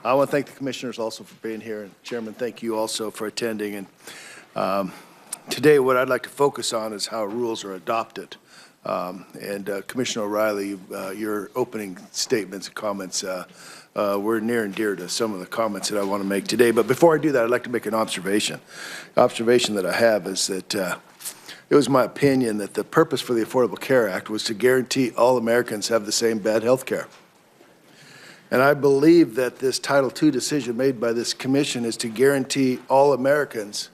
I want to thank the commissioners also for being here, and Chairman, thank you also for attending. And today, what I'd like to focus on is how rules are adopted. Commissioner O'Reilly, your opening statements and comments were near and dear to some of the comments that I want to make today. But before I do that, I'd like to make an observation. The observation that I have is that it was my opinion that the purpose for the Affordable Care Act was to guarantee all Americans have the same bad health care. And I believe that this Title II decision made by this commission is to guarantee all Americans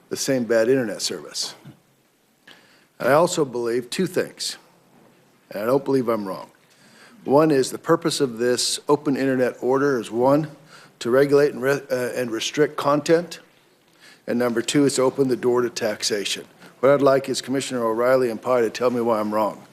the same bad internet service. And I also believe two things, and I don't believe I'm wrong. One is the purpose of this open internet order is, one, to regulate and restrict content, and number two is to open the door to taxation. What I'd like is Commissioner O'Reilly and Pai to tell me why I'm wrong.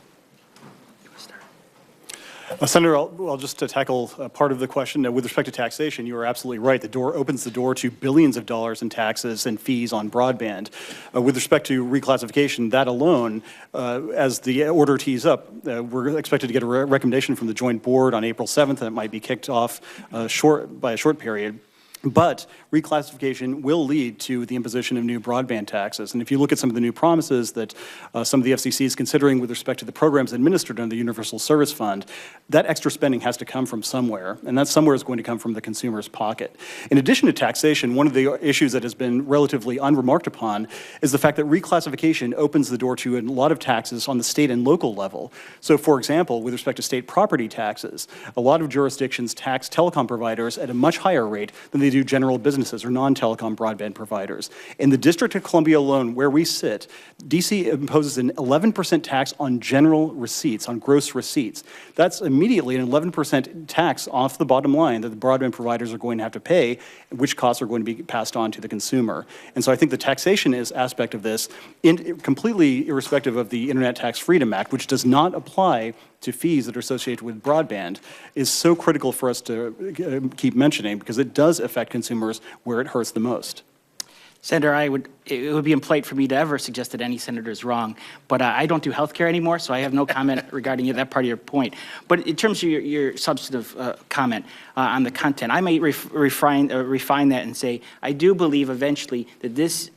Senator, I'll just tackle part of the question. With respect to taxation, you are absolutely right. The door opens the door to billions of dollars in taxes and fees on broadband. With respect to reclassification, that alone, as the order tees up, we're expected to get a recommendation from the Joint Board on April 7th, and it might be kicked off by a short period. But reclassification will lead to the imposition of new broadband taxes. And if you look at some of the new promises that some of the FCC is considering with respect to the programs administered under the Universal Service Fund, that extra spending has to come from somewhere, and that somewhere is going to come from the consumer's pocket. In addition to taxation, one of the issues that has been relatively unremarked upon is the fact that reclassification opens the door to a lot of taxes on the state and local level. So, for example, with respect to state property taxes, a lot of jurisdictions tax telecom providers at a much higher rate than they do general businesses or non-telecom broadband providers. In the District of Columbia alone, where we sit, DC imposes an 11% tax on general receipts, on gross receipts. That's immediately an 11% tax off the bottom line that the broadband providers are going to have to pay, which costs are going to be passed on to the consumer. And so I think the taxation aspect of this, completely irrespective of the Internet Tax Freedom Act, which does not apply to fees that are associated with broadband, is so critical for us to keep mentioning because it does affect consumers where it hurts the most. Senator, it would be impolite for me to ever suggest that any senator is wrong, but I don't do healthcare anymore, so I have no comment regarding that part of your point. But in terms of your substantive comment on the content, I may refine that and say, I do believe eventually that this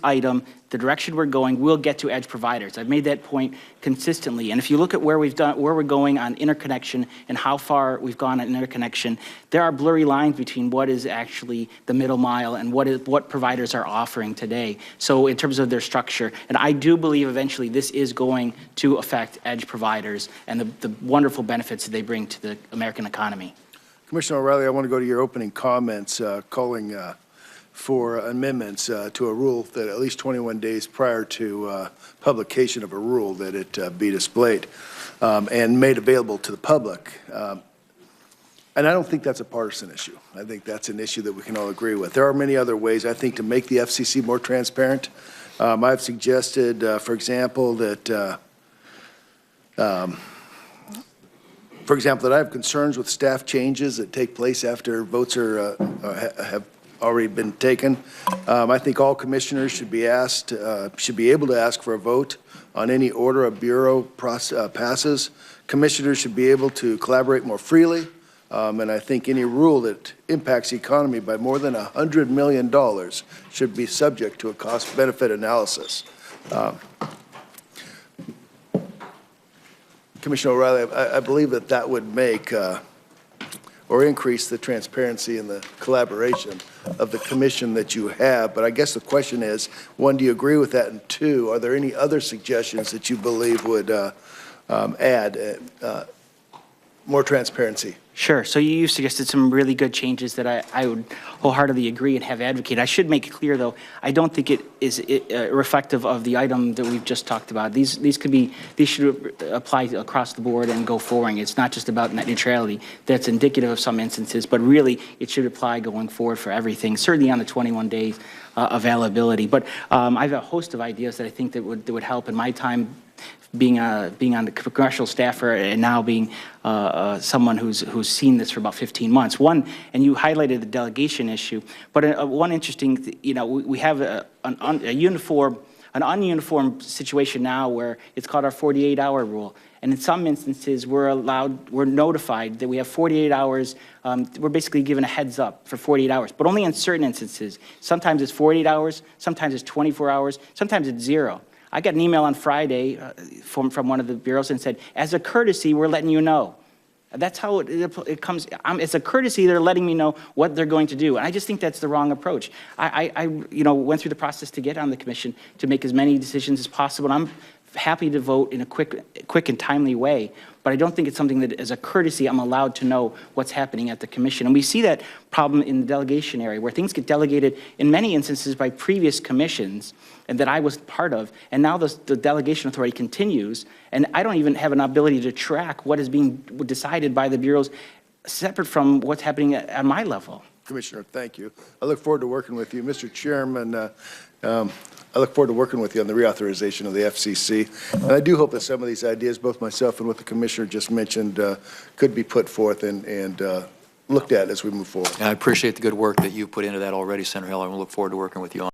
item, the direction we're going, will get to edge providers. I've made that point consistently. And if you look at where we're going on interconnection and how far we've gone on interconnection, there are blurry lines between what is actually the middle mile and what providers are offering today. So in terms of their structure, and I do believe eventually this is going to affect edge providers and the wonderful benefits that they bring to the American economy. Commissioner O'Reilly, I want to go to your opening comments calling for amendments to a rule that at least 21 days prior to publication of a rule that it be displayed and made available to the public. And I don't think that's a partisan issue. I think that's an issue that we can all agree with. There are many other ways, I think, to make the FCC more transparent. I've suggested, for example, that I have concerns with staff changes that take place after votes have already been taken. I think all commissioners should be able to ask for a vote on any order a bureau passes. Commissioners should be able to collaborate more freely, and I think any rule that impacts the economy by more than $100 million should be subject to a cost-benefit analysis. Commissioner O'Reilly, I believe that would make or increase the transparency and the collaboration of the commission that you have. But I guess the question is, one, do you agree with that? And two, are there any other suggestions that you believe would add more transparency? Sure. So you suggested some really good changes that I would wholeheartedly agree and have advocated. I should make it clear, though, I don't think it is reflective of the item that we've just talked about. These should apply across the board and go forward. It's not just about net neutrality. That's indicative of some instances, but really it should apply going forward for everything, certainly on the 21 days availability. But I have a host of ideas that I think that would help in my time being on the congressional staffer and now being someone who's seen this for about 15 months. One, and you highlighted the delegation issue, but one interesting, we have an ununiform situation now where it's called our 48-hour rule. And in some instances, we're notified that we have 48 hours. We're basically given a heads up for 48 hours, but only in certain instances. Sometimes it's 48 hours, sometimes it's 24 hours, sometimes it's 0. I got an email on Friday from one of the bureaus and said, as a courtesy, we're letting you know. That's how it comes. It's a courtesy. They're letting me know what they're going to do. And I just think that's the wrong approach. I went through the process to get on the commission to make as many decisions as possible. And I'm happy to vote in a quick and timely way. But I don't think it's something that, as a courtesy, I'm allowed to know what's happening at the commission. And we see that problem in the delegation area, where things get delegated in many instances by previous commissions and that I was part of. And now the delegation authority continues, and I don't even have an ability to track what is being decided by the bureaus separate from what's happening at my level. Commissioner, thank you. I look forward to working with you. Mr. Chairman, I look forward to working with you on the reauthorization of the FCC. And I do hope that some of these ideas, both myself and what the Commissioner just mentioned, could be put forth and looked at as we move forward. And I appreciate the good work that you've put into that already, Senator Hill. I look forward to working with you on